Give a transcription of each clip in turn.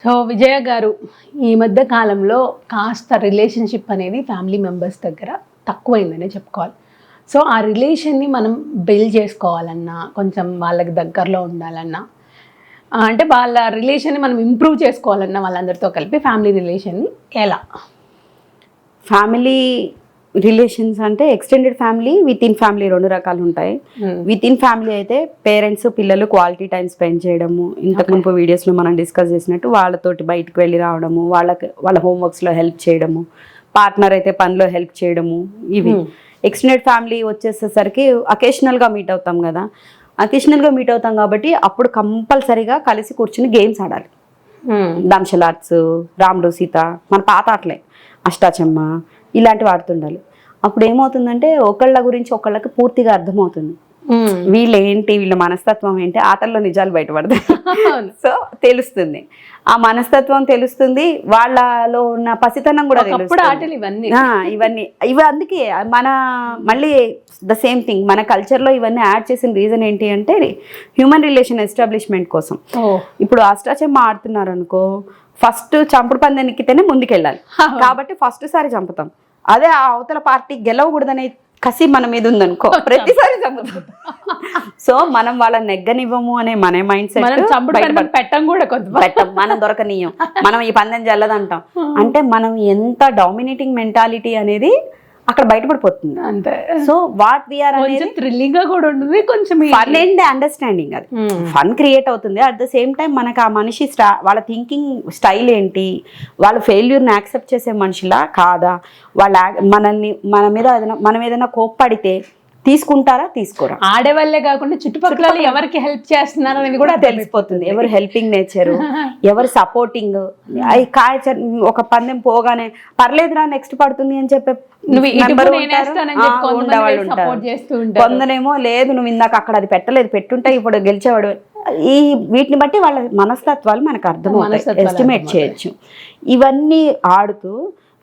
So విజయ గారు, ఈ మధ్య కాలంలో కాస్త రిలేషన్షిప్ అనేది ఫ్యామిలీ మెంబర్స్ దగ్గర తక్కువైందనే చెప్పుకోవాలి. సో ఆ రిలేషన్ని మనం బిల్డ్ చేసుకోవాలన్నా, కొంచెం వాళ్ళకి దగ్గరలో ఉండాలన్నా, అంటే వాళ్ళ రిలేషన్ని మనం ఇంప్రూవ్ చేసుకోవాలన్నా వాళ్ళందరితో కలిపి ఫ్యామిలీ రిలేషన్ని ఎలా? ఫ్యామిలీ రిలేషన్స్ అంటే extended family, with in family రెండు రకాలు ఉంటాయి. విత్ ఇన్ ఫ్యామిలీ అయితే పేరెంట్స్ పిల్లలు క్వాలిటీ టైం స్పెండ్ చేయడము, ఇంతకు మునుపు వీడియోస్లో మనం డిస్కస్ చేసినట్టు వాళ్ళతోటి బయటకు వెళ్ళి రావడము, వాళ్ళ హోంవర్క్స్లో హెల్ప్ చేయడము, పార్ట్నర్ అయితే పనిలో హెల్ప్ చేయడము, ఇవి. ఎక్స్టెండెడ్ ఫ్యామిలీ వచ్చేసేసరికి అకేషనల్గా మీట్ అవుతాం కదా, అకేషనల్గా మీట్ అవుతాం కాబట్టి అప్పుడు కంపల్సరీగా కలిసి కూర్చుని గేమ్స్ ఆడాలి. దంశలాట్స్, రాముడు సీత, మన పాత ఆటలే, అష్టాచమ్మ, ఇలాంటివి ఆడుతుండాలి. అప్పుడు ఏమవుతుందంటే ఒకళ్ళ గురించి ఒకళ్ళకి పూర్తిగా అర్థమవుతుంది. వీళ్ళు ఏంటి, వీళ్ళ మనస్తత్వం ఏంటి, ఆటల్లో నిజాలు బయటపడతాయి. సో తెలుస్తుంది, ఆ మనస్తత్వం తెలుస్తుంది, వాళ్ళలో ఉన్న పసితనం కూడా తెలుస్తుంది. ఇవి అందుకే మళ్ళీ ద సేమ్ థింగ్ మన కల్చర్లో ఇవన్నీ యాడ్ చేసిన రీజన్ ఏంటి అంటే హ్యూమన్ రిలేషన్ ఎస్టాబ్లిష్మెంట్ కోసం. ఇప్పుడు అష్టాచమ్మ ఆడుతున్నారు అనుకో, ఫస్ట్ చంపుడు పందెం ఎక్కితేనే ముందుకెళ్ళాలి కాబట్టి ఫస్ట్ సారి చంపుతాం. అదే ఆ అవతల పార్టీ గెలవకూడదనే కసి మన మీద ఉందనుకో, ప్రతిసారి చంపుతాం. సో మనం వాళ్ళని నెగ్గనివ్వము అనే మన మైండ్ సెట్ పెట్టం కూడా పెట్టం, మనం దొరకనీయం, మనం ఈ పందెం జల్లదంటాం. అంటే మనం ఎంత డామినేటింగ్ మెంటాలిటీ అనేది అక్కడ బయటపడిపోతుంది. అంతే. సో వాట్ వీఆర్ అనేది థ్రిల్లింగ్ గా కూడా ఉంటుంది, కొంచెం ఫన్ అండ్ అండర్స్టాండింగ్, అది ఫన్ క్రియేట్ అవుతుంది. అట్ ద సేమ్ టైం మనకు ఆ మనిషి వాళ్ళ థింకింగ్ స్టైల్ ఏంటి, వాళ్ళ ఫెయిల్యూర్ని యాక్సెప్ట్ చేసే మనిషిలా కాదా, వాళ్ళ మనం ఏదైనా కోప్పడితే తీసుకుంటారా తీసుకోరా, ఆడేవాళ్ళే కాకుండా చుట్టుపక్కల ఎవరికి హెల్ప్ చేస్తున్నారు అనేది కూడా తెలిసిపోతుంది. ఎవరు హెల్పింగ్ నేచరు, ఎవరు సపోర్టింగ్. ఒక పందెం పోగానే పర్లేదురా నెక్స్ట్ పడుతుంది అని చెప్పే ఉండేవాళ్ళు ఉంటారు. కొందరేమో లేదు నువ్వు ఇందాక అక్కడ అది పెట్టలేదు, పెట్టుంటే ఇప్పుడు గెలిచేవాడు. వీటిని బట్టి వాళ్ళ మనస్తత్వాలు మనకు అర్థమవుతాయి, ఎస్టిమేట్ చేయొచ్చు. ఇవన్నీ ఆడుతూ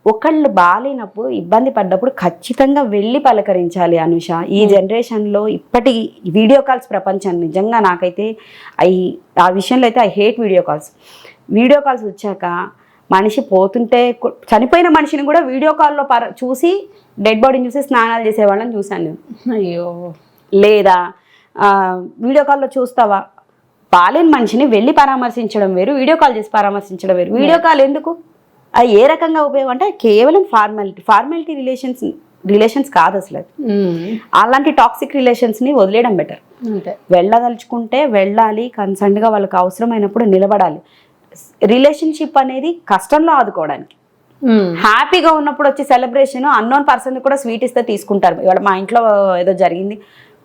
ఒకళ్ళు బాగాలేనప్పుడు ఇబ్బంది పడ్డప్పుడు ఖచ్చితంగా వెళ్ళి పలకరించాలి. అనుష, ఈ జనరేషన్లో ఇప్పటి వీడియో కాల్స్ ప్రపంచం నిజంగా నాకైతే ఆ విషయంలో అయితే I hate video calls. Video calls వచ్చాక మనిషి పోతుంటే చనిపోయిన మనిషిని కూడా వీడియో కాల్లో చూసి డెడ్ బాడీని చూసి స్నానాలు చేసేవాళ్ళని చూశాను నేను. అయ్యో. లేదా వీడియో కాల్లో చూస్తావా, బాలేని మనిషిని వెళ్ళి పరామర్శించడం వేరు, వీడియో కాల్ చేసి పరామర్శించడం వేరు. వీడియో కాల్ ఎందుకు, అది ఏ రకంగా ఉపయోగం అంటే కేవలం ఫార్మాలిటీ రిలేషన్స్ కాదు అసలు. అలాంటి టాక్సిక్ రిలేషన్స్ని వదిలేయడం బెటర్. వెళ్ళదలుచుకుంటే వెళ్ళాలి, కన్సర్న్గా వాళ్ళకి అవసరమైనప్పుడు నిలబడాలి. రిలేషన్షిప్ అనేది కష్టంలో ఆదుకోవడానికి, హ్యాపీగా ఉన్నప్పుడు వచ్చి సెలబ్రేషన్, అన్నోన్ పర్సన్ కూడా స్వీట్ ఇస్తే తీసుకుంటారు. ఇవాళ మా ఇంట్లో ఏదో జరిగింది,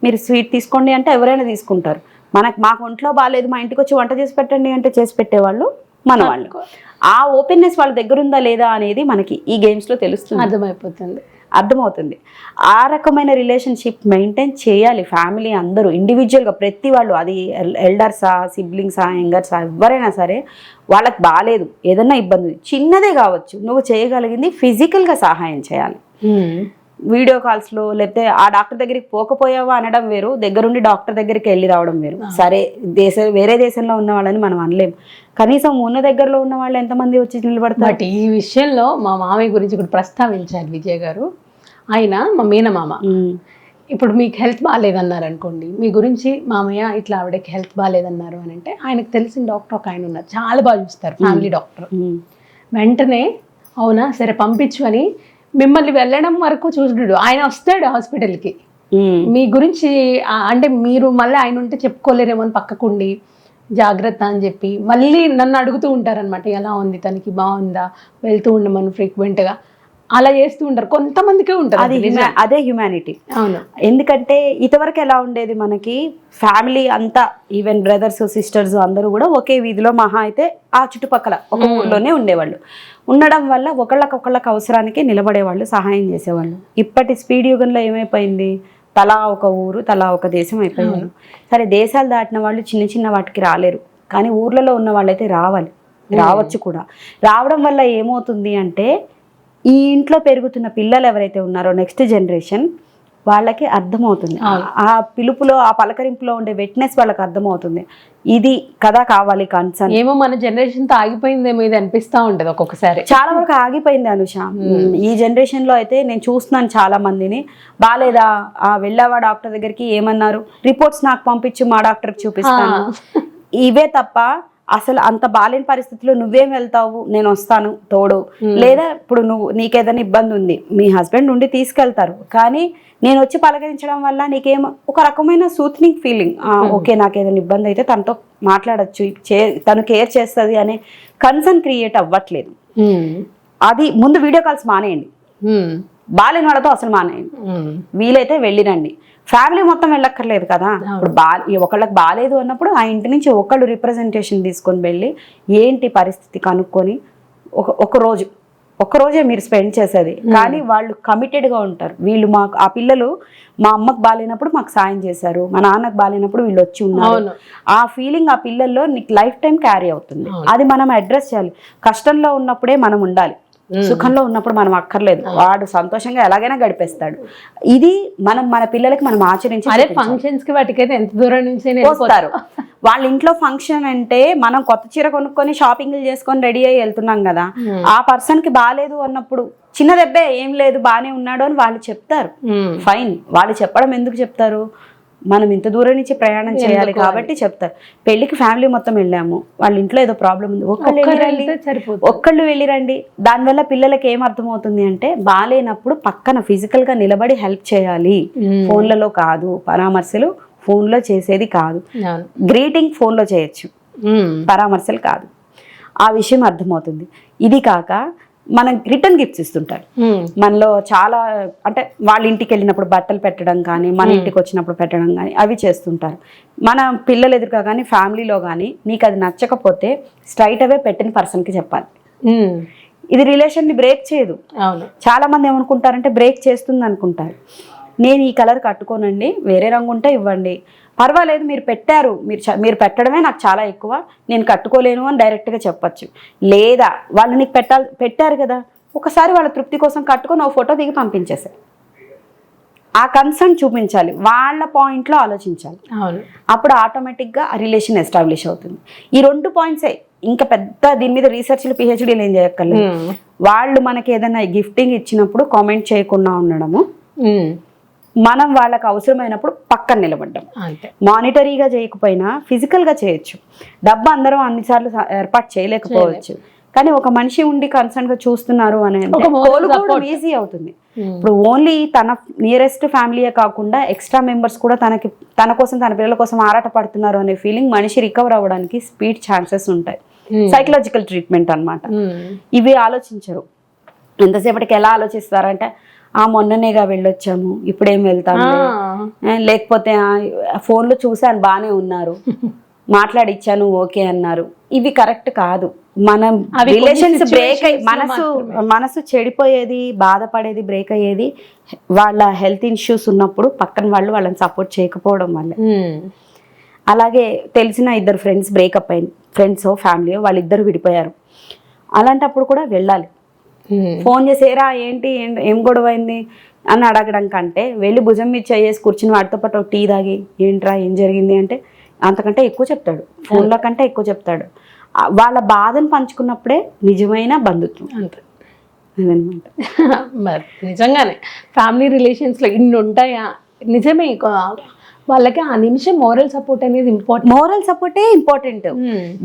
మీరు స్వీట్ తీసుకోండి అంటే ఎవరైనా తీసుకుంటారు. మాకు ఒంట్లో బాగాలేదు, మా ఇంటికి వచ్చి వంట చేసి పెట్టండి అంటే చేసి పెట్టేవాళ్ళు మన వాళ్ళు. ఆ ఓపెన్నెస్ వాళ్ళ దగ్గర ఉందా లేదా అనేది మనకి ఈ గేమ్స్లో తెలుస్తుంది, అర్థమవుతుంది. ఆ రకమైన రిలేషన్షిప్ మెయింటైన్ చేయాలి ఫ్యామిలీ అందరూ ఇండివిజువల్గా, ప్రతి వాళ్ళు. అది ఎల్డర్సా, సిబ్లింగ్సా, యంగర్సా, ఎవరైనా సరే వాళ్ళకి బాగాలేదు, ఏదన్నా ఇబ్బంది చిన్నదే కావచ్చు, నువ్వు చేయగలిగింది ఫిజికల్గా సహాయం చేయాలి. వీడియో కాల్స్లో లేకపోతే ఆ డాక్టర్ దగ్గరికి పోకపోయావా అనడం వేరు, దగ్గరుండి డాక్టర్ దగ్గరికి వెళ్ళి రావడం వేరు. సరే వేరే దేశంలో ఉన్న వాళ్ళని మనం అనలేం, కనీసం ఉన్న దగ్గరలో ఉన్న వాళ్ళు ఎంతమంది వచ్చి నిలబడతారు. బట్ ఈ విషయంలో మా మామయ్య గురించి కూడా ప్రస్తావించారు విజయ్ గారు. ఆయన మా మీనమామ. ఇప్పుడు మీకు హెల్త్ బాగాలేదన్నారు అనుకోండి, మీ గురించి మామయ్య ఇట్లా ఆవిడకి హెల్త్ బాగాలేదన్నారు అని అంటే ఆయనకు తెలిసిన డాక్టర్ ఒక ఆయన ఉన్నారు, చాలా బాగా చూస్తారు, ఫ్యామిలీ డాక్టర్. వెంటనే అవునా సరే పంపించు అని మిమ్మల్ని వెళ్ళడం వరకు చూసుడు. ఆయన వస్తాడు హాస్పిటల్కి, మీ గురించి అంటే మీరు మళ్ళీ ఆయన ఉంటే చెప్పుకోలేరేమో అని పక్కకుండి జాగ్రత్త అని చెప్పి మళ్ళీ నన్ను అడుగుతూ ఉంటారనమాట, ఎలా ఉంది తనకి, బాగుందా, వెళ్తూ ఉండమని ఫ్రీక్వెంట్గా అలా చేస్తూ ఉంటారు. కొంతమందికే ఉంటారు, అదే హ్యుమానిటీ. అవును, ఎందుకంటే ఇంతవరకు ఎలా ఉండేది మనకి, ఫ్యామిలీ అంతా ఈవెన్ బ్రదర్స్ సిస్టర్స్ అందరూ కూడా ఒకే వీధిలో మహా అయితే ఆ చుట్టుపక్కల ఒక ఊర్లోనే ఉండేవాళ్ళు. ఉండడం వల్ల ఒకళ్ళకి అవసరానికి నిలబడేవాళ్ళు, సహాయం చేసేవాళ్ళు. ఇప్పటి స్పీడ్ యుగంలో ఏమైపోయింది, తలా ఒక ఊరు, తలా ఒక దేశం అయిపోయింది. సరే దేశాలు దాటిన వాళ్ళు చిన్న చిన్న వాటికి రాలేరు, కానీ ఊర్లలో ఉన్న వాళ్ళైతే రావచ్చు కూడా. రావడం వల్ల ఏమవుతుంది అంటే ఈ ఇంట్లో పెరుగుతున్న పిల్లలు ఎవరైతే ఉన్నారో నెక్స్ట్ జనరేషన్, వాళ్ళకి అర్థమవుతుంది. ఆ పిలుపులో, ఆ పలకరింపులో ఉండే వెట్నెస్ వాళ్ళకి అర్థమవుతుంది. ఇది కదా కావాలి కన్సర్న్. ఏమో మన జనరేషన్ తో ఆగిపోయిందేమో ఇది అనిపిస్తా ఉంటది ఒక్కొక్కసారి. చాలా వరకు ఆగిపోయింది అనుష. ఈ జనరేషన్ లో అయితే నేను చూస్తున్నాను చాలా మందిని, బాలేదా వెళ్ళావా డాక్టర్ దగ్గరికి, ఏమన్నారు, రిపోర్ట్స్ నాకు పంపించు మా డాక్టర్కి చూపిస్తాను, ఇవే తప్ప అసలు అంత బాలేని పరిస్థితుల్లో నువ్వేం వెళ్తావు, నేను వస్తాను తోడు, లేదా ఇప్పుడు నీకేదైనా ఇబ్బంది ఉంది మీ హస్బెండ్ ఉండి తీసుకెళ్తారు, కానీ నేను వచ్చి పలకరించడం వల్ల నీకేం ఒక రకమైన సూత్నింగ్ ఫీలింగ్, ఓకే నాకు ఏదైనా ఇబ్బంది అయితే తనతో మాట్లాడచ్చు, తను కేర్ చేస్తుంది అనే కన్సర్న్ క్రియేట్ అవ్వట్లేదు. అది ముందు వీడియో కాల్స్ మానేయండి, బాలేని వాళ్ళతో అసలు మానేయండి, వీలైతే వెళ్ళిరండి. ఫ్యామిలీ మొత్తం వెళ్ళక్కర్లేదు కదా. ఇప్పుడు ఒకళ్ళకి బాగాలేదు అన్నప్పుడు ఆ ఇంటి నుంచి ఒకళ్ళు రిప్రజెంటేషన్ తీసుకొని వెళ్ళి ఏంటి పరిస్థితి కనుక్కొని ఒక్కరోజే మీరు స్పెండ్ చేసేది, కానీ వాళ్ళు కమిటెడ్గా ఉంటారు. వీళ్ళు ఆ పిల్లలు మా అమ్మకు బాగాలేనప్పుడు మాకు సాయం చేశారు, మా నాన్నకు బాగాలేనప్పుడు వీళ్ళు వచ్చి ఉన్నారు, ఆ ఫీలింగ్ ఆ పిల్లల్లో నీకు లైఫ్ టైం క్యారీ అవుతుంది. అది మనం అడ్రస్ చేయాలి. కష్టంలో ఉన్నప్పుడే మనం ఉండాలి, సుఖంలో ఉన్నప్పుడు మనం అక్కర్లేదు. వాడు సంతోషంగా ఎలాగైనా గడిపేస్తాడు. ఇది మన పిల్లలకి మనం ఆచరించి ఫంక్షన్స్ కి వాటికైతే ఎంత దూరం నుంచి వస్తారు. వాళ్ళ ఇంట్లో ఫంక్షన్ అంటే మనం కొత్త చీర కొనుక్కొని షాపింగ్లు చేసుకొని రెడీ అయ్యి వెళ్తున్నాం కదా, ఆ పర్సన్ కి బాగాలేదు అన్నప్పుడు చిన్న దెబ్బే ఏం లేదు బానే ఉన్నాడు అని వాళ్ళు చెప్తారు. ఫైన్, వాళ్ళు చెప్పడం ఎందుకు చెప్తారు, మనం ఇంత దూరం నుంచి ప్రయాణం చేయాలి కాబట్టి చెప్తారు. పెళ్లికి ఫ్యామిలీ మొత్తం వెళ్ళాము, వాళ్ళ ఇంట్లో ఏదో ప్రాబ్లం ఉంది, ఒక్కళ్ళు వెళ్ళిరండి. దానివల్ల పిల్లలకి ఏం అర్థమవుతుంది అంటే బాలేనప్పుడు పక్కన ఫిజికల్ గా నిలబడి హెల్ప్ చేయాలి, ఫోన్లలో కాదు, పరామర్శలు ఫోన్లో చేసేది కాదు, గ్రీటింగ్ ఫోన్లో చేయొచ్చు, పరామర్శలు కాదు. ఆ విషయం అర్థమవుతుంది. ఇది కాక మనం రిటర్న్ గిఫ్ట్స్ ఇస్తుంటారు. మనలో చాలా అంటే వాళ్ళ ఇంటికి వెళ్ళినప్పుడు బట్టలు పెట్టడం కానీ, మన ఇంటికి వచ్చినప్పుడు పెట్టడం కానీ అవి చేస్తుంటారు. మన పిల్లలు ఎదురుగా కానీ ఫ్యామిలీలో కానీ నీకు అది నచ్చకపోతే స్ట్రైట్ అవే పెట్టిన పర్సన్కి చెప్పాలి. ఇది రిలేషన్ని బ్రేక్ చేయదు. చాలా మంది ఏమనుకుంటారంటే బ్రేక్ చేస్తుంది అనుకుంటారు. నేను ఈ కలర్ కట్టుకోనండి, వేరే రంగు ఉంటే ఇవ్వండి, పర్వాలేదు మీరు పెట్టారు, మీరు పెట్టడమే నాకు చాలా ఎక్కువ, నేను కట్టుకోలేను అని డైరెక్ట్గా చెప్పచ్చు. లేదా వాళ్ళు నీకు పెట్టారు కదా, ఒకసారి వాళ్ళ తృప్తి కోసం కట్టుకొని ఒక ఫోటో దిగి పంపించేసారు. ఆ కన్సర్న్ చూపించాలి, వాళ్ళ పాయింట్లో ఆలోచించాలి. అప్పుడు ఆటోమేటిక్గా ఆ రిలేషన్ ఎస్టాబ్లిష్ అవుతుంది. ఈ 2 పాయింట్సే, ఇంకా పెద్ద దీని మీద రీసెర్చ్లు పిహెచ్డీలు ఏం చేయక్కర్లేదు. వాళ్ళు మనకి ఏదైనా గిఫ్టింగ్ ఇచ్చినప్పుడు కామెంట్ చేయకుండా ఉండడము, మనం వాళ్ళకి అవసరమైనప్పుడు పక్కన నిలబడ్డం. మానిటరీగా చేయకపోయినా ఫిజికల్గా చేయొచ్చు. డబ్బు అందరం అన్నిసార్లు ఏర్పాటు చేయలేకపోవచ్చు, కానీ ఒక మనిషి ఉండి కన్సర్న్ గా చూస్తున్నారు అని కోలుకోవడం ఈజీ అవుతుంది. ఇప్పుడు ఓన్లీ తన నియరెస్ట్ ఫ్యామిలీయే కాకుండా ఎక్స్ట్రా మెంబర్స్ కూడా తన కోసం తన పిల్లల కోసం ఆరాట పడుతున్నారు అనే ఫీలింగ్ మనిషి రికవర్ అవ్వడానికి స్పీడ్ ఛాన్సెస్ ఉంటాయి. సైకలాజికల్ ట్రీట్మెంట్ అన్నమాట. ఇవి ఆలోచించరు. ఎంతసేపటికి ఎలా ఆలోచిస్తారంటే మొన్ననేగా వెళ్ళొచ్చాము, ఇప్పుడేం వెళ్తాము, లేకపోతే ఫోన్లో చూశాను బాగానే ఉన్నారు, మాట్లాడిచ్చాను ఓకే అన్నారు. ఇవి కరెక్ట్ కాదు. మనం రిలేషన్స్ బ్రేక్ అయ్యి మనసు చెడిపోయేది, బాధపడేది, బ్రేక్ అయ్యేది వాళ్ళ హెల్త్ ఇష్యూస్ ఉన్నప్పుడు పక్కన వాళ్ళు వాళ్ళని సపోర్ట్ చేయకపోవడం వల్ల. అలాగే తెలిసిన 2 ఫ్రెండ్స్ బ్రేకప్ అయింది, ఫ్రెండ్స్ ఫ్యామిలీ వాళ్ళిద్దరు విడిపోయారు. అలాంటప్పుడు కూడా వెళ్ళాలి. ఫోన్ చేసి ఏంటి ఏం గొడవ అయింది అని అడగడం కంటే వెళ్ళి భుజం మీద చేసి కూర్చుని వాడితో పాటు టీ తాగి ఏంట్రా ఏం జరిగింది అంటే అంతకంటే ఎక్కువ చెప్తాడు, ఫోన్లో కంటే ఎక్కువ చెప్తాడు. వాళ్ళ బాధను పంచుకున్నప్పుడే నిజమైన బంధుత్వం. అదనమాట. మరి నిజంగానే ఫ్యామిలీ రిలేషన్స్లో ఇన్ని ఉంటాయా? నిజమే, వాళ్ళకి ఆ నిమిషం మోరల్ సపోర్ట్ అనేది ఇంపార్టెంట్. మోరల్ సపోర్టే ఇంపార్టెంట్.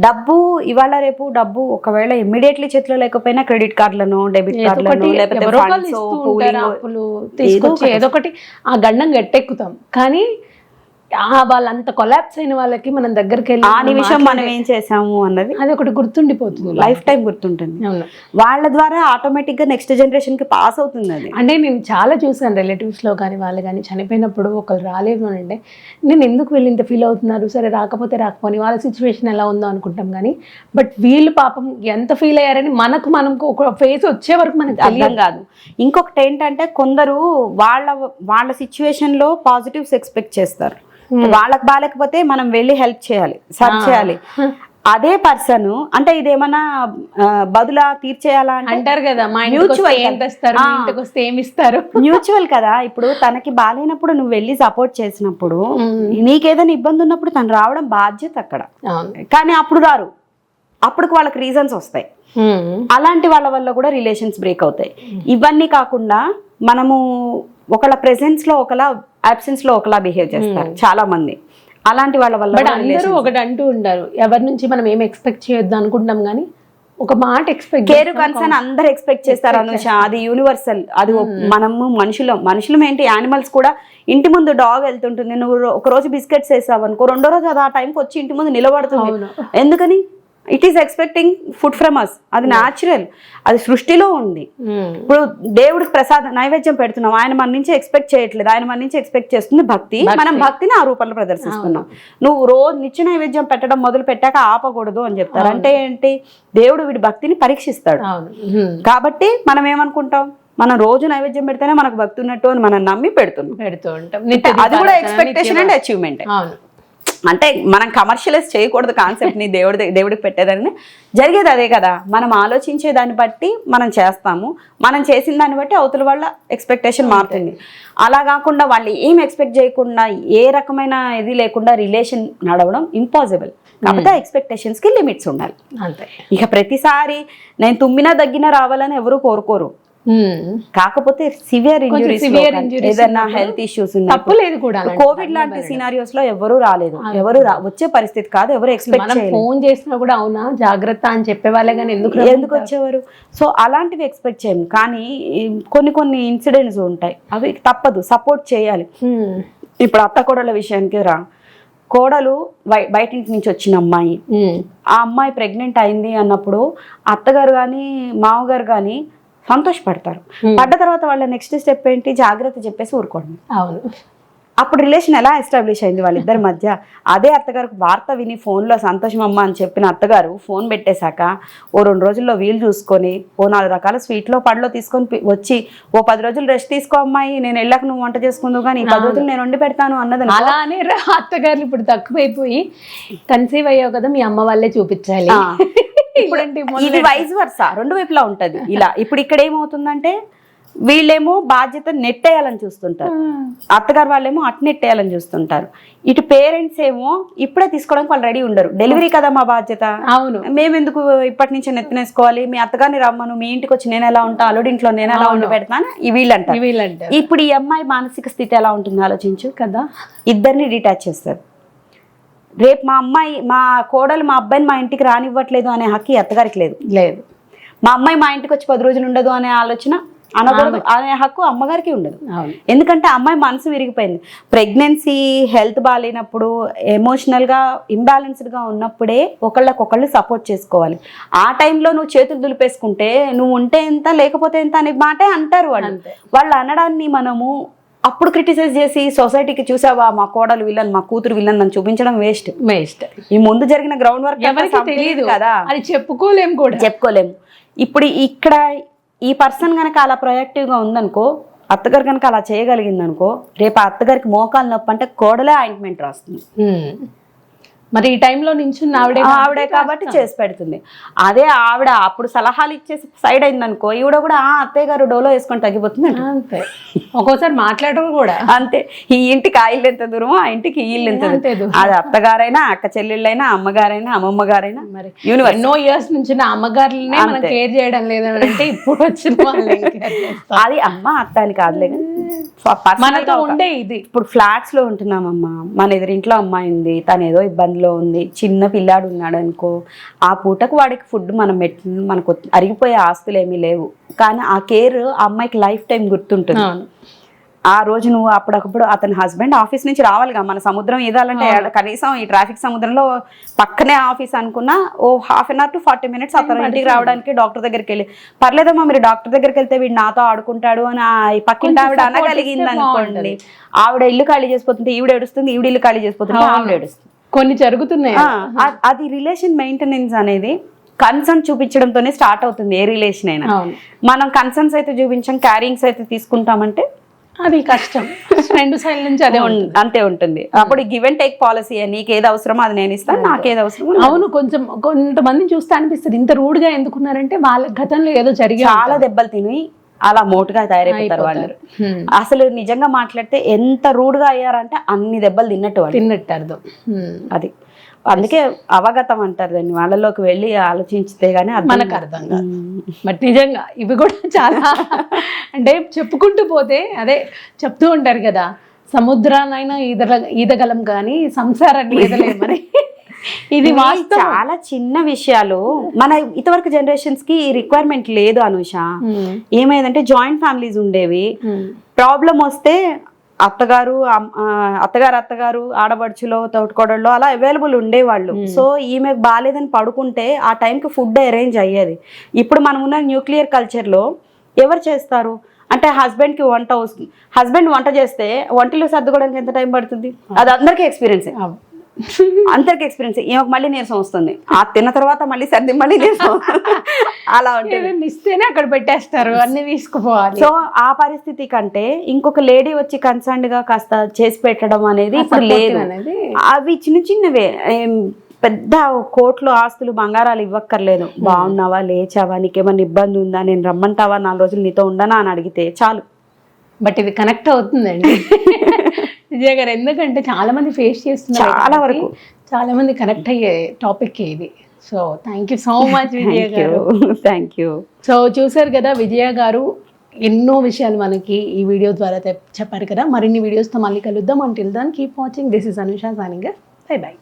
డబ్బు ఇవాళ రేపు డబ్బు ఒకవేళ ఇమ్మీడియట్లీ చేతిలో లేకపోయినా క్రెడిట్ కార్డులను, డెబిట్ కార్డులను, తీసుకొచ్చి ఏదో ఒకటి ఆ గండం గట్టెక్కుతాం. కానీ వాళ్ళంత కొలాప్స్ అయిన వాళ్ళకి మనం దగ్గరికి వెళ్ళి ఆ నిమిషం మనం ఏం చేసాము అన్నది అది ఒకటి గుర్తుండిపోతుంది, లైఫ్ టైం గుర్తుంటుంది. వాళ్ళ ద్వారా ఆటోమేటిక్ గా నెక్స్ట్ జనరేషన్ కి పాస్ అవుతుంది. అది అంటే నేను చాలా చూసాను రిలేటివ్స్ లో కానీ వాళ్ళు కానీ చనిపోయినప్పుడు ఒకరు రాలేదు అని అంటే నేను ఎందుకు వీళ్ళు ఇంత ఫీల్ అవుతున్నారు, సరే రాకపోతే రాకపోని వాళ్ళ సిచ్యువేషన్ ఎలా ఉందో అనుకుంటాం. కానీ బట్ వీళ్ళు పాపం ఎంత ఫీల్ అయ్యారని మనకు ఒక ఫేస్ వచ్చే వరకు మనకు అర్థం కాదు. ఇంకొకటి ఏంటంటే కొందరు వాళ్ళ సిచ్యువేషన్ లో పాజిటివ్స్ ఎక్స్పెక్ట్ చేస్తారు. వాళ్ళకి బాగాలేకపోతే మనం వెళ్ళి హెల్ప్ చేయాలి, సర్చ్ చేయాలి. అదే పర్సన్ అంటే ఇదేమన్నా బదులా తీర్చేయాలా అంటే అంటారు కదా, మా ఇంటికి వస్తే ఏం తెస్తారు, మీ ఇంటికి వస్తే ఏమి ఇస్తారు. మ్యూచువల్ కదా. ఇప్పుడు తనకి బాగాలేనప్పుడు నువ్వు వెళ్ళి సపోర్ట్ చేసినప్పుడు, నీకేదైనా ఇబ్బంది ఉన్నప్పుడు తను రావడం బాధ్యత అక్కడ. కానీ అప్పుడు రారు, అప్పుడు వాళ్ళకి రీజన్స్ వస్తాయి. అలాంటి వాళ్ళ వల్ల కూడా రిలేషన్స్ బ్రేక్ అవుతాయి. ఇవన్నీ కాకుండా మనము ఒకళ్ళ ప్రెసెన్స్ లో ఒకలా, అబ్సెన్స్ లో ఒకలా బిహేవ్ చేస్తారు చాలా మంది. అలాంటి వాళ్ళ వల్ల అందరూ ఒకటి అంటూ ఉంటారు, ఎవరి నుంచి మనం ఏం ఎక్స్పెక్ట్ చేయొద్దు అనుకుంటాం కానీ ఒక మాట ఎక్స్పెక్ట్, కేర్ కన్సర్న్ అందరు ఎక్స్పెక్ట్ చేస్తారు అనుష. అది యూనివర్సల్. అది మనము మనుషులం ఏంటి, యానిమల్స్ కూడా. ఇంటి ముందు డాగ్ వెళ్తుంటుంది, నువ్వు ఒక రోజు బిస్కెట్స్ వేసావు అనుకో, రెండో రోజు అది ఆ టైంకి వచ్చి ఇంటి ముందు నిలబడుతుంది. ఎందుకని? It is expecting food from us. అది న్యాచురల్, అది సృష్టిలో ఉంది. ఇప్పుడు దేవుడికి ప్రసాదం నైవేద్యం పెడుతున్నాం, ఆయన మన నుంచి ఎక్స్పెక్ట్ చేయట్లేదు, ఆయన మన నుంచి ఎక్స్పెక్ట్ చేస్తుంది భక్తి. మనం భక్తిని ఆ రూపంలో ప్రదర్శిస్తున్నాం. నువ్వు రోజు నిత్య నైవేద్యం పెట్టడం మొదలు పెట్టాక ఆపకూడదు అని చెప్తారు. అంటే ఏంటి? దేవుడు వీడి భక్తిని పరీక్షిస్తాడు. కాబట్టి మనం ఏమనుకుంటాం, మనం రోజు నైవేద్యం పెడితేనే మనకు భక్తి ఉన్నట్టు అని మనం నమ్మి పెడుతూ ఉంటాం. అది కూడా ఎక్స్పెక్టేషన్ అండ్ అచీవ్మెంట్. అంటే మనం కమర్షియలైజ్ చేయకూడదు కాన్సెప్ట్ ని. దేవుడికి పెట్టేదాన్ని జరిగేది అదే కదా. మనం ఆలోచించే దాన్ని బట్టి మనం చేస్తాము, మనం చేసిన దాన్ని బట్టి అవతల వాళ్ళ ఎక్స్పెక్టేషన్ మారుతుంది. అలా కాకుండా వాళ్ళు ఏం ఎక్స్పెక్ట్ చేయకుండా, ఏ రకమైన ఇది లేకుండా రిలేషన్ నడవడం ఇంపాసిబుల్. కాకపోతే ఆ ఎక్స్పెక్టేషన్స్ కి లిమిట్స్ ఉండాలి అంతే. ఇక ప్రతిసారి నేను తుమ్మినా దగ్గినా రావాలని ఎవరు కోరుకోరు. కాకపోతే సివియర్ ఇంజురీస్, ఏదైనా హెల్త్ ఇష్యూస్ ఉన్నాయి, కోవిడ్ లాంటి సినారియోస్ లో ఎవరు రాలేదు, ఎవరు వచ్చే పరిస్థితి కాదు, ఎవరు ఎక్స్పెక్ట్ చేయలేదు. ఫోన్ చేసినా కూడా అవునా జాగ్రత్త అని చెప్పేవాళ్ళే కానీ ఎందుకు వచ్చేవారు? సో అలాంటివి ఎక్స్పెక్ట్ చేయము. కానీ కొన్ని ఇన్సిడెంట్స్ ఉంటాయి, అవి తప్పదు, సపోర్ట్ చేయాలి. ఇప్పుడు అత్త కోడల విషయానికి రా. కోడలు బయటింటి నుంచి వచ్చిన అమ్మాయి, ఆ అమ్మాయి ప్రెగ్నెంట్ అయింది అన్నప్పుడు అత్తగారు కానీ మామగారు కానీ సంతోషపడతారు. పడ్డ తర్వాత వాళ్ళ నెక్స్ట్ స్టెప్ ఏంటి? జాగ్రత్త చెప్పేసి ఊరుకోవడం. అవును. అప్పుడు రిలేషన్ ఎలా ఎస్టాబ్లిష్ అయింది వాళ్ళిద్దరి మధ్య? అదే అత్తగారికి వార్త విని ఫోన్లో సంతోషం అమ్మ అని చెప్పిన అత్తగారు ఫోన్ పెట్టేశాక ఓ 2 రోజుల్లో వీలు చూసుకొని ఓ 4 రకాల స్వీట్లో పళ్ళలో తీసుకొని వచ్చి ఓ 10 రోజులు రెస్ట్ తీసుకో అమ్మాయి, నేను వెళ్ళాక నువ్వు వంట చేసుకుందువు కానీ 10 రోజులు నేను వండి పెడతాను అన్నది. అలానే అత్తగారు ఇప్పుడు తక్కువైపోయి కన్సీవ్ అయ్యావు కదా మీ అమ్మ వాళ్ళే చూపించాలి. ఇది వైస్ వర్సా, 2 వైపులా ఉంటది ఇలా. ఇప్పుడు ఇక్కడ ఏమవుతుందంటే వీళ్ళేమో బాధ్యత నెట్టేయాలని చూస్తుంటారు, అత్తగారు వాళ్ళేమో అటు నెట్టేయాలని చూస్తుంటారు. ఇటు పేరెంట్స్ ఏమో ఇప్పుడే తీసుకోవడానికి వాళ్ళు రెడీ ఉండరు. డెలివరీ కదా మా బాధ్యత, అవును మేమెందుకు ఇప్పటి నుంచి నెత్తినేసుకోవాలి, మీ అత్తగారిని రమ్మను, మీ ఇంటికి వచ్చి నేను ఎలా ఉంటా, అల్లుడి ఇంట్లో నేను ఎలా ఉండి పెడతాను వీళ్ళంటారు. ఇప్పుడు ఈ అమ్మాయి మానసిక స్థితి ఎలా ఉంటుంది ఆలోచించు కదా. ఇద్దరిని డిటాచ్ చేస్తారు. రేపు మా కోడలు మా అబ్బాయిని మా ఇంటికి రానివ్వట్లేదు అనే హక్కు అత్తగారికి లేదు. మా అమ్మాయి మా ఇంటికి వచ్చి 10 రోజులు ఉండదు అనే ఆలోచన అనకూడదు అనే హక్కు అమ్మగారికి ఉండదు. ఎందుకంటే అమ్మాయి మనసు విరిగిపోయింది. ప్రెగ్నెన్సీ హెల్త్ బాగాలేనప్పుడు, ఎమోషనల్గా ఇంబ్యాలెన్స్డ్గా ఉన్నప్పుడే ఒకళ్ళకొకళ్ళు సపోర్ట్ చేసుకోవాలి. ఆ టైంలో నువ్వు చేతులు దులిపేసుకుంటే నువ్వు ఉంటే ఎంత లేకపోతే ఎంత అనే మాటే అంటారు వాళ్ళు అనడాన్ని మనము అప్పుడు క్రిటిసైజ్ చేసి సొసైటీకి చూసావా మా కోడలు విలన్, మా కూతురు విలన్ అని చూపించడం వేస్ట్. ఈ ముందు జరిగిన గ్రౌండ్ వర్క్ ఎవరికి తెలియదు కదా, అది చెప్పుకోలేము. ఇప్పుడు ఇక్కడ ఈ పర్సన్ కనుక అలా ప్రొయాక్టివ్గా ఉందనుకో, అత్తగారు కనుక అలా చేయగలిగింది అనుకో, రేపు అత్తగారికి మోకాలు నొప్పి అంటే కోడలే ఆయింట్మెంట్ రాస్తుంది. మరి ఈ టైంలో నుంచి ఆవిడే కాబట్టి చేసి పెడుతుంది. అదే ఆవిడ అప్పుడు సలహాలు ఇచ్చేసి సైడ్ అయిందనుకో, ఈవిడ కూడా అత్తయ్య గారు డోలో వేసుకొని తగ్గిపోతుంది అంతే. ఒక్కోసారి మాట్లాడరు కూడా అంతే. ఈ ఇంటికి ఆ ఇల్లు ఎంత దూరమో ఆ ఇంటికి ఈ ఇల్లు ఎంత దూరం. అది అత్తగారైనా, అక్క చెల్లెళ్ళైనా, అమ్మగారైనా, అమ్మమ్మ గారైనా, ఎన్నో ఇయర్స్ నుంచి నా అమ్మగారులనే మనం కేర్ చేయడం లేదంటే ఇప్పుడు వచ్చిన అది అమ్మ అత్త అని కాదులే. మనతో ఉండే ఇది. ఇప్పుడు ఫ్లాట్స్ లో ఉంటున్నామమ్మా, మన ఎదురింట్లో అమ్మాయి ఉంది, తను ఏదో ఇబ్బందిలో ఉంది, చిన్న పిల్లాడు ఉన్నాడు అనుకో, ఆ పూటకు వాడికి ఫుడ్ మనం మనకు అరిగిపోయే ఆస్తులు ఏమీ లేవు, కానీ ఆ కేర్ ఆ అమ్మాయికి లైఫ్ టైం గుర్తుంటుంది. ఆ రోజు నువ్వు అప్పుడప్పుడు అతని హస్బెండ్ ఆఫీస్ నుంచి రావాలిగా, మన సముద్రం ఈదాలంటే కనీసం ఈ ట్రాఫిక్ సముద్రంలో పక్కనే ఆఫీస్ అనుకున్నా ఓ 1/2 hour to 40 minutes అతను ఇంటికి రావడానికి డాక్టర్ దగ్గరికి వెళ్ళి, పర్లేదమ్మా మీరు డాక్టర్ దగ్గరికి వెళ్తే వీడు నాతో ఆడుకుంటాడు అని పక్కింటి ఆవిడ అనగలిగింది అనుకోండి, ఆవిడ ఇల్లు ఖాళీ చేసిపోతుంటే ఈవిడ ఏడుస్తుంది, ఈవిడ ఇల్లు ఖాళీ చేసిపోతుంటే ఆవిడ ఏడుస్తుంది. కొన్ని జరుగుతున్నాయి. అది రిలేషన్ మెయింటెనెన్స్ అనేది కన్సర్న్ చూపించడంతోనే స్టార్ట్ అవుతుంది ఏ రిలేషన్ అయినా. మనం కన్సర్న్స్ అయితే చూపించాం, క్యారింగ్స్ అయితే తీసుకుంటామంటే అది కష్టం. 2 సైడ్ల నుంచి అదే ఉంటుంది. అంతే ఉంటుంది. అప్పుడు గివ్ అండ్ టేక్ పాలసీ, నీకు ఏది అవసరమో అది నేను ఇస్తాను, నాకేది అవసరమో. అవును, కొంతమందిని చూస్తే అనిపిస్తుంది ఇంత రూడ్గా ఎందుకున్నారంటే వాళ్ళ గతంలో ఏదో జరిగి చాలా దెబ్బలు తిని అలా మోటుగా తయారైపోతారు వాళ్ళు. అసలు నిజంగా మాట్లాడితే ఎంత రూడ్గా అయ్యారంటే అన్ని దెబ్బలు తిన్నట్టు అర్థం. అది అందుకే అవగతం అంటారు దాన్ని. వాళ్ళలోకి వెళ్ళి ఆలోచించితే గానీ మనకు అర్థం కాదు. బట్ నిజంగా ఇవి కూడా చాలా అంటే చెప్పుకుంటూ పోతే అదే చెప్తూ ఉంటారు కదా, సముద్రాన్నైనా ఈదగలం కానీ సంసారాన్ని ఈదలేమని. ఇది చాలా చిన్న విషయాలు. మన ఇంతవరకు జనరేషన్స్ కి ఈ రిక్వైర్మెంట్ లేదు అనుష. ఏమైందంటే జాయింట్ ఫ్యామిలీస్ ఉండేవి. ప్రాబ్లం వస్తే అత్తగారు ఆడబడుచులో తోటికోడళ్ళు అలా అవైలబుల్ ఉండేవాళ్ళు. సో ఈమె బాగాలేదని పడుకుంటే ఆ టైంకి ఫుడ్ అరేంజ్ అయ్యేది. ఇప్పుడు మనం ఉన్న న్యూక్లియర్ కల్చర్లో ఎవరు చేస్తారు అంటే హస్బెండ్కి వంట వస్తుంది. హస్బెండ్ వంట చేస్తే వంటలు సర్దుకోవడానికి ఎంత టైం పడుతుంది? అది అందరికీ ఎక్స్పీరియన్స్. ఈమెకు మళ్ళీ నీరసం వస్తుంది, ఆ తిన్న తర్వాత మళ్ళీ సర్ది మళ్ళీ నీరసం అలా ఉంటుంది. ఇస్తేనే అక్కడ పెట్టేస్తారు, అన్ని తీసుకుపోవాలి. సో ఆ పరిస్థితి కంటే ఇంకొక లేడీ వచ్చి కన్సర్న్డ్ గా కాస్త చేసి పెట్టడం అనేది ఇప్పుడు లేదు. అవి చిన్న చిన్నవే, పెద్ద కోట్లు ఆస్తులు బంగారాలు ఇవ్వక్కర్లేదు. బాగున్నావా, లేచావా, నీకేమన్నా ఇబ్బంది ఉందా, నేను రమ్మంటావా, 4 రోజులు నీతో ఉండనా అని అడిగితే చాలు. బట్ ఇది కనెక్ట్ అవుతుందండి విజయ గారు, ఎందుకంటే చాలా మంది ఫేస్ చేస్తున్నారు, చాలా వరకు చాలా మంది కనెక్ట్ అయ్యే టాపిక్ ఇది. So thank you so much Vijaya గారు. Thank you. సో చూసారు కదా, విజయ గారు ఎన్నో విషయాలు మనకి ఈ వీడియో ద్వారా చెప్పారు కదా. మరిన్ని వీడియోస్తో మళ్ళీ కలుద్దాం. Until then keep watching. This is Anusha signing. Bye by.